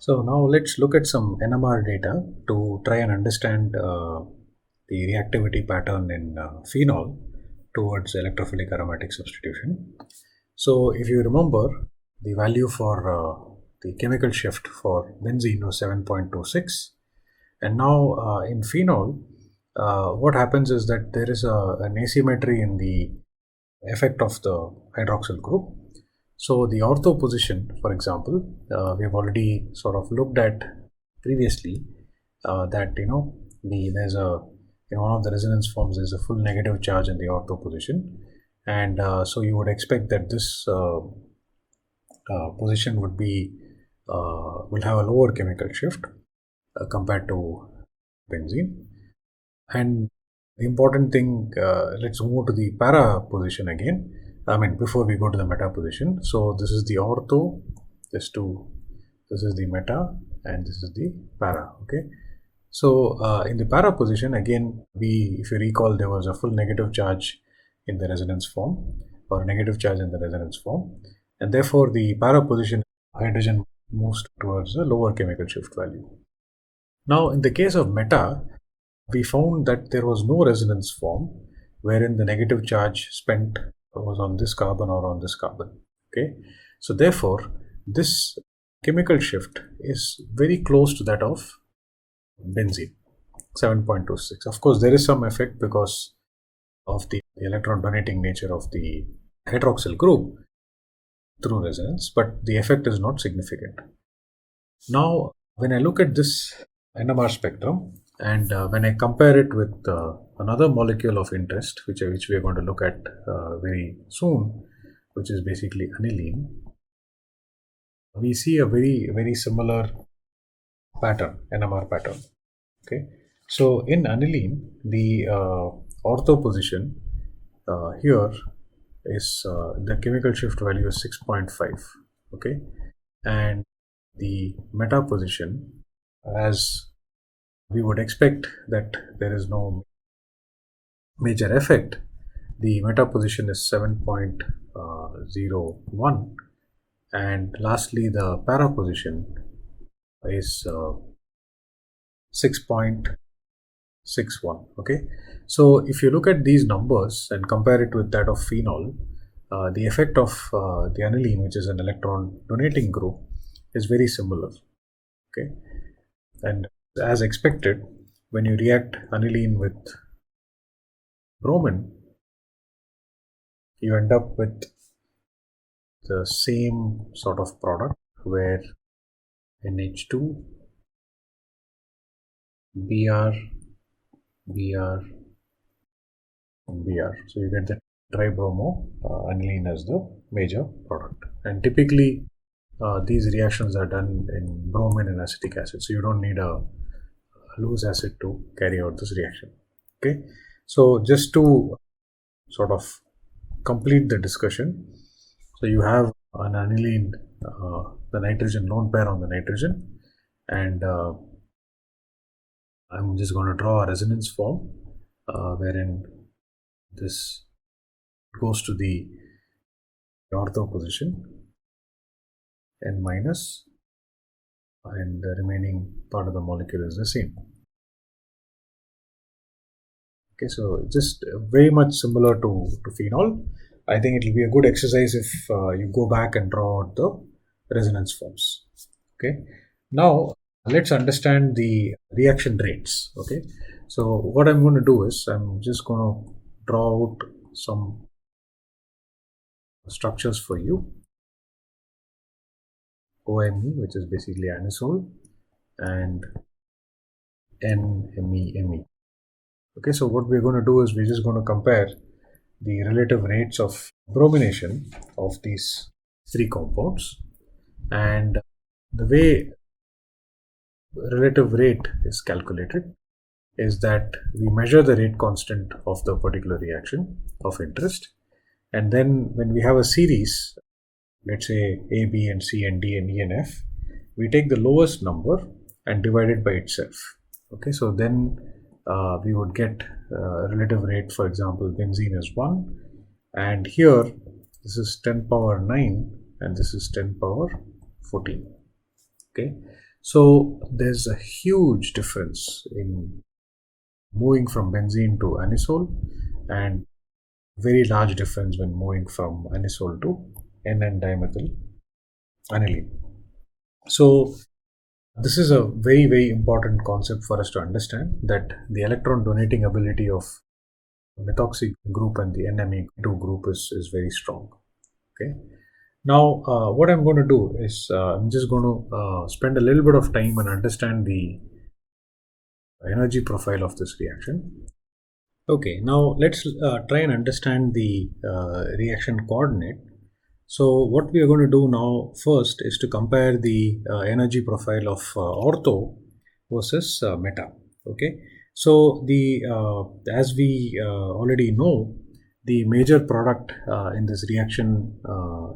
So now let's look at some NMR data to try and understand the reactivity pattern in phenol towards electrophilic aromatic substitution. So if you remember, the value for the chemical shift for benzene was 7.26, and now in phenol, what happens is that there is an asymmetry in the effect of the hydroxyl group. So the ortho position, for example, we have already sort of looked at previously that there's a in one of the resonance forms there's a full negative charge in the ortho position, and so you would expect that this position would be will have a lower chemical shift compared to benzene. And the important thing, let's move to the para position again. I mean, before we go to the meta position. So this is the ortho, this is the meta, and this is the para. Okay. So in the para position, again, if you recall, there was a full negative charge in the resonance form, or negative charge in the resonance form, and therefore the para position, hydrogen moves towards a lower chemical shift value. Now, in the case of meta, we found that there was no resonance form wherein the negative charge spent was on this carbon or on this carbon. Okay, so therefore this chemical shift is very close to that of benzene, 7.26. Of course, there is some effect because of the electron donating nature of the hydroxyl group through resonance, but the effect is not significant. Now, when I look at this NMR spectrum, and when I compare it with another molecule of interest, which we are going to look at very soon, which is basically aniline, we see a very similar pattern, NMR pattern. Okay, so in aniline, the ortho position here is the chemical shift value is 6.5. Okay, and the meta position, as we would expect that there is no major effect, the meta position is 7.01, and lastly the para position is 6.61. Okay, so if you look at these numbers and compare it with that of phenol, the effect of the aniline, which is an electron donating group, is very similar. Okay, and as expected, when you react aniline with bromine, you end up with the same sort of product where NH2, Br, Br, and Br. So you get the tribromo aniline as the major product. And typically, these reactions are done in bromine and acetic acid. So you don't need a loose acid to carry out this reaction. Okay, so just to sort of complete the discussion, so you have an aniline, the nitrogen lone pair on the nitrogen, and I'm just going to draw a resonance form wherein this goes to the ortho position, N minus, and the remaining part of the molecule is the same. Okay, so just very much similar to phenol. I think it will be a good exercise if you go back and draw out the resonance forms. Okay, now let's understand the reaction rates. Okay, so what I'm going to do is I'm just going to draw out some structures for you. OMe, which is basically anisole, and NMe. Okay, so what we're going to do is we're just going to compare the relative rates of bromination of these three compounds, and the way relative rate is calculated is that we measure the rate constant of the particular reaction of interest, and then when we have a series, let's say A, B, and C, and D, and E, and F, we take the lowest number and divide it by itself. Okay, so then we would get relative rate. For example, benzene is 1, and here this is 10 power 9 and this is 10 power 14. Okay, So there's a huge difference in moving from benzene to anisole, and very large difference when moving from anisole to N-dimethyl aniline. So this is a very, very important concept for us to understand, that the electron donating ability of methoxy group and the NMe2 group is very strong. Okay. Now, what I'm going to do is I'm just going to spend a little bit of time and understand the energy profile of this reaction. Okay, now let's try and understand the reaction coordinate. So what we are going to do now first is to compare the energy profile of ortho versus meta. Okay, so the as we already know, the major product in this reaction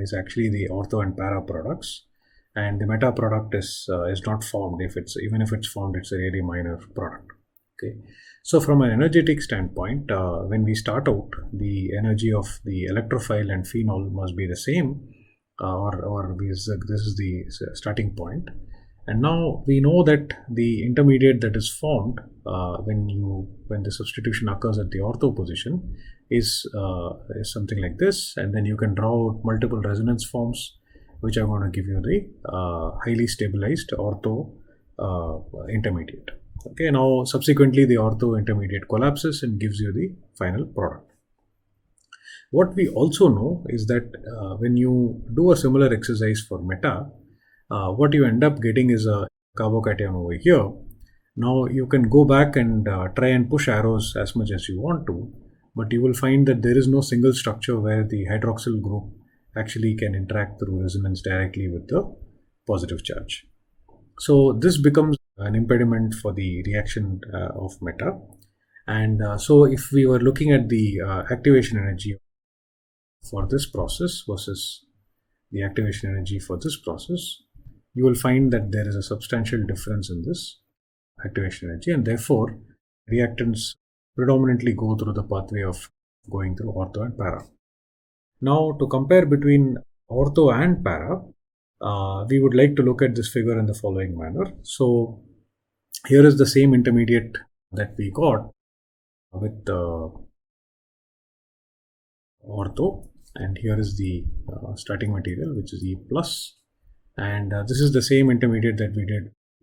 is actually the ortho and para products, and the meta product is not formed. Even if it's formed, it's a really minor product. Okay, so from an energetic standpoint, when we start out, the energy of the electrophile and phenol must be the same, or this is the starting point. And now we know that the intermediate that is formed when the substitution occurs at the ortho position is something like this, and then you can draw out multiple resonance forms, which are going to give you the highly stabilized ortho intermediate. Okay, now subsequently the ortho intermediate collapses and gives you the final product. What we also know is that when you do a similar exercise for meta, what you end up getting is a carbocation over here. Now you can go back and try and push arrows as much as you want to, but you will find that there is no single structure where the hydroxyl group actually can interact through resonance directly with the positive charge. So this becomes an impediment for the reaction of meta. And so if we were looking at the activation energy for this process versus the activation energy for this process, you will find that there is a substantial difference in this activation energy, and therefore reactants predominantly go through the pathway of going through ortho and para. Now, to compare between ortho and para, we would like to look at this figure in the following manner. So here is the same intermediate that we got with ortho, and here is the starting material, which is E plus, and this is the same intermediate that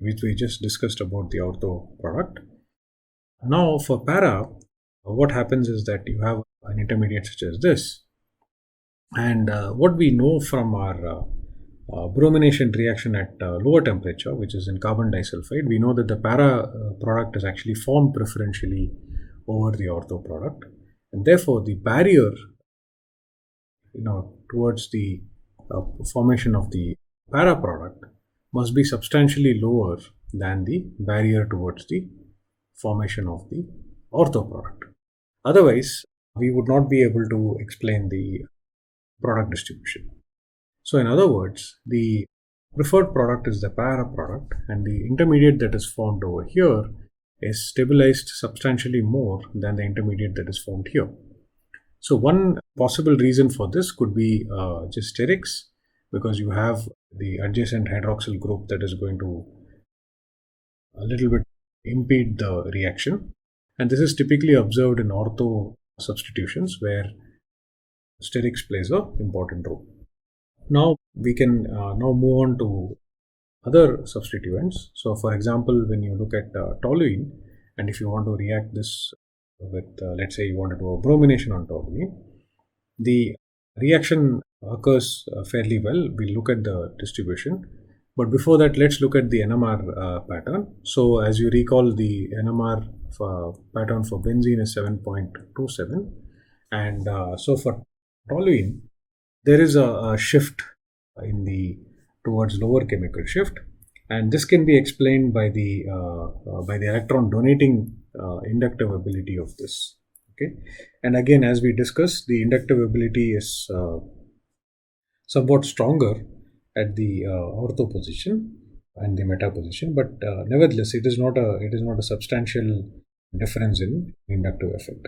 which we just discussed about the ortho product. Now for para, what happens is that you have an intermediate such as this, and what we know from our bromination reaction at lower temperature, which is in carbon disulfide, we know that the para product is actually formed preferentially over the ortho product, and therefore the barrier towards the formation of the para product must be substantially lower than the barrier towards the formation of the ortho product. Otherwise, we would not be able to explain the product distribution. So in other words, the preferred product is the para product, and the intermediate that is formed over here is stabilized substantially more than the intermediate that is formed here. So one possible reason for this could be just sterics, because you have the adjacent hydroxyl group that is going to a little bit impede the reaction, and this is typically observed in ortho substitutions where sterics plays an important role. Now we can now move on to other substituents. So for example, when you look at toluene, and if you want to react this with let's say you want to do a bromination on toluene, the reaction occurs fairly well. We'll look at the distribution, but before that, let's look at the NMR pattern. So as you recall, the NMR pattern for benzene is 7.27, and so for toluene there is a shift in the towards lower chemical shift, and this can be explained by the electron donating inductive ability of this. Okay, and again, as we discussed, the inductive ability is somewhat stronger at the ortho position and the meta position, but nevertheless, it is not a substantial difference in inductive effect.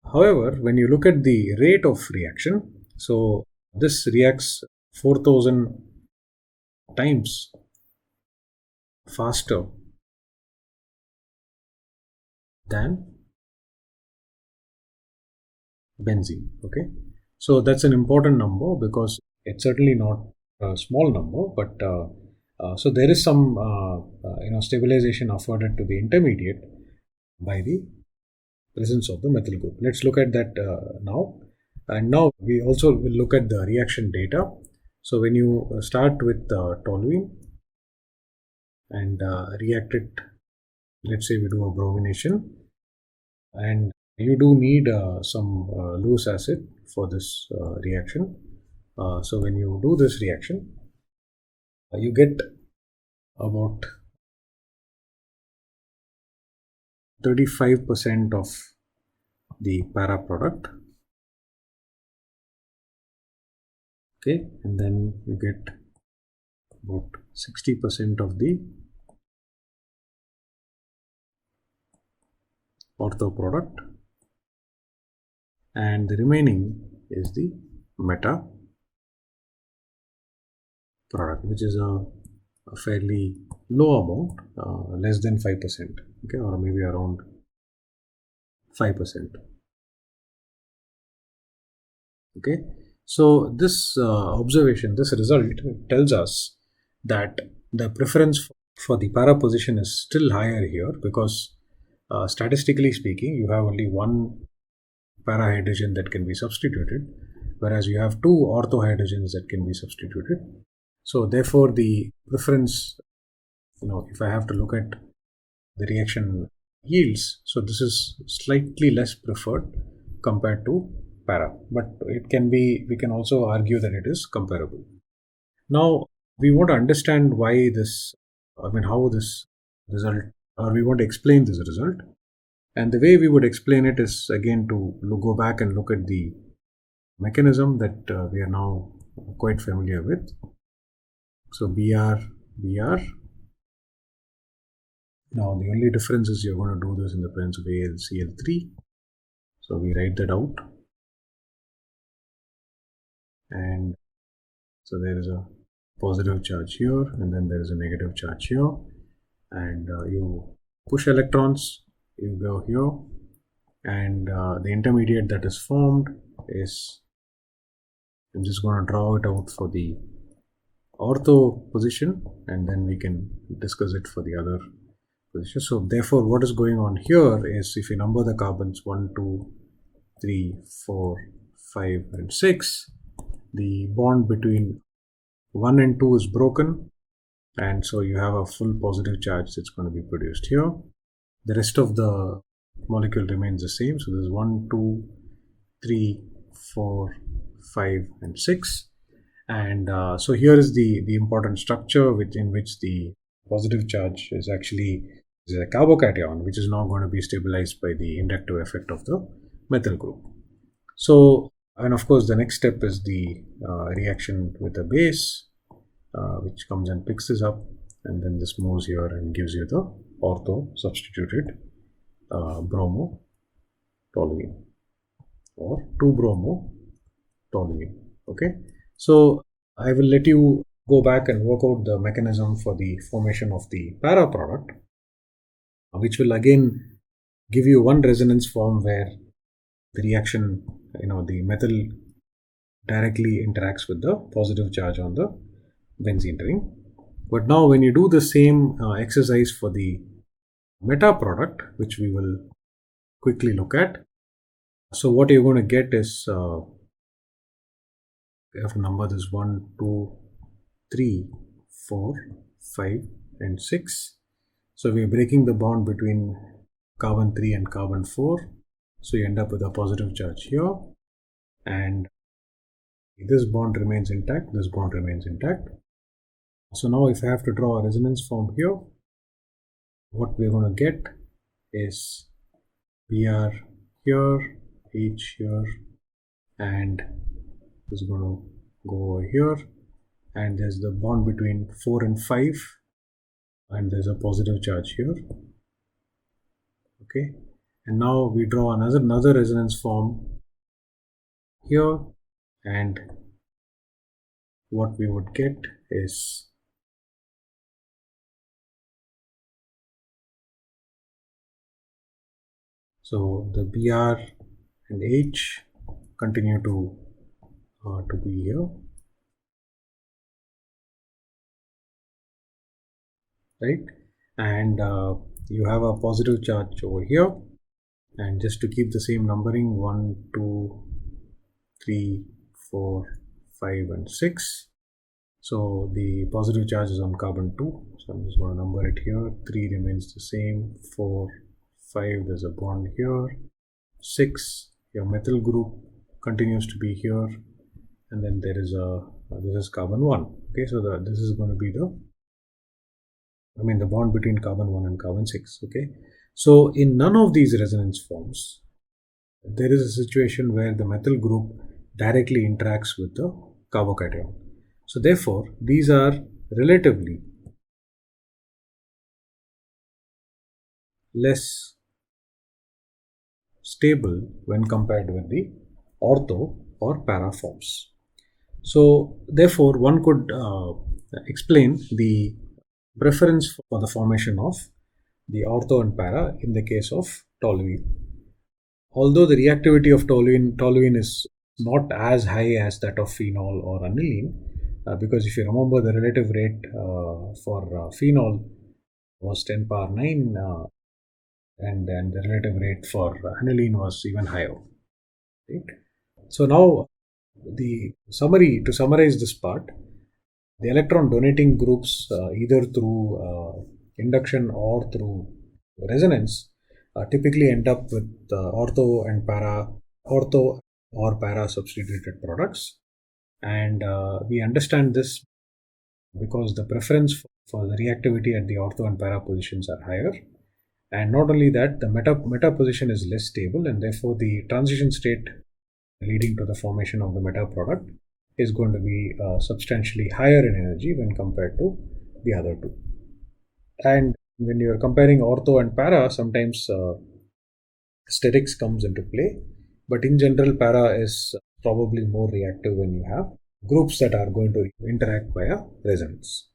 However, when you look at the rate of reaction, so this reacts 4,000 times faster than benzene. Okay, so that's an important number because it's certainly not a small number, but so there is some stabilization afforded to the intermediate by the presence of the methyl group. Let's look at that now. And now we also will look at the reaction data. So when you start with toluene and react it, let's say we do a bromination, and you do need some loose acid for this reaction. So when you do this reaction, you get about 35% of the para product. Okay, and then you get about 60% of the ortho product, and the remaining is the meta product, which is a fairly low amount, less than 5%, okay, or maybe around 5%. Okay, so this observation, this result tells us that the preference for the para position is still higher here because statistically speaking, you have only one para hydrogen that can be substituted, whereas you have two ortho hydrogens that can be substituted. So therefore, the preference, if I have to look at the reaction yields, so this is slightly less preferred compared to para, but it can be, we can also argue that it is comparable. Now we want to understand why this, how this result, or we want to explain this result. And the way we would explain it is again to go back and look at the mechanism that we are now quite familiar with. So Br. Now the only difference is you're going to do this in the presence of AlCl3. So we write that out. And so there is a positive charge here, and then there is a negative charge here. And you push electrons, you go here, and the intermediate that is formed is, I'm just going to draw it out for the ortho position, and then we can discuss it for the other position. So therefore, what is going on here is, if you number the carbons 1, 2, 3, 4, 5, and 6, the bond between 1 and 2 is broken, and so you have a full positive charge that's going to be produced here. The rest of the molecule remains the same. So there's 1, 2, 3, 4, 5, and 6. And so here is the important structure in which the positive charge is actually a carbocation, which is now going to be stabilized by the inductive effect of the methyl group. So, and of course, the next step is the reaction with the base, which comes and picks this up, and then this moves here and gives you the ortho substituted bromo toluene or 2-bromo toluene. Okay, so I will let you go back and work out the mechanism for the formation of the para product, which will again give you one resonance form where the reaction, the methyl directly interacts with the positive charge on the benzene ring. But now when you do the same exercise for the meta product, which we will quickly look at, so what you're going to get is, we have to number this 1, 2, 3, 4, 5, and 6. So we are breaking the bond between carbon 3 and carbon 4. So you end up with a positive charge here, and this bond remains intact, this bond remains intact. So now if I have to draw a resonance form here, what we're going to get is Br here, H here, and this is going to go over here, and there's the bond between 4 and 5, and there's a positive charge here. Okay, and now we draw another resonance form here, and what we would get is So the Br and H continue to be here, right? And you have a positive charge over here. And just to keep the same numbering, 1, 2, 3, 4, 5, and 6. So the positive charge is on carbon 2. So I'm just going to number it here. 3 remains the same. 4, 5, there's a bond here. 6, your methyl group continues to be here. And then there is this is carbon 1. Okay, so this is going to be the bond between carbon 1 and carbon 6. Okay, so in none of these resonance forms, there is a situation where the methyl group directly interacts with the carbocation. So therefore, these are relatively less stable when compared with the ortho or para forms. So therefore, one could explain the preference for the formation of the ortho and para in the case of toluene. Although the reactivity of toluene is not as high as that of phenol or aniline, because if you remember, the relative rate for phenol was 10 power 9, and then the relative rate for aniline was even higher. Right? So now to summarize this part, the electron donating groups, either through induction or through resonance, typically end up with ortho or para substituted products. And we understand this because the preference for the reactivity at the ortho and para positions are higher. And not only that, the meta position is less stable, and therefore the transition state leading to the formation of the meta product is going to be substantially higher in energy when compared to the other two. And when you are comparing ortho and para, sometimes sterics comes into play, but in general, para is probably more reactive when you have groups that are going to interact via resonance.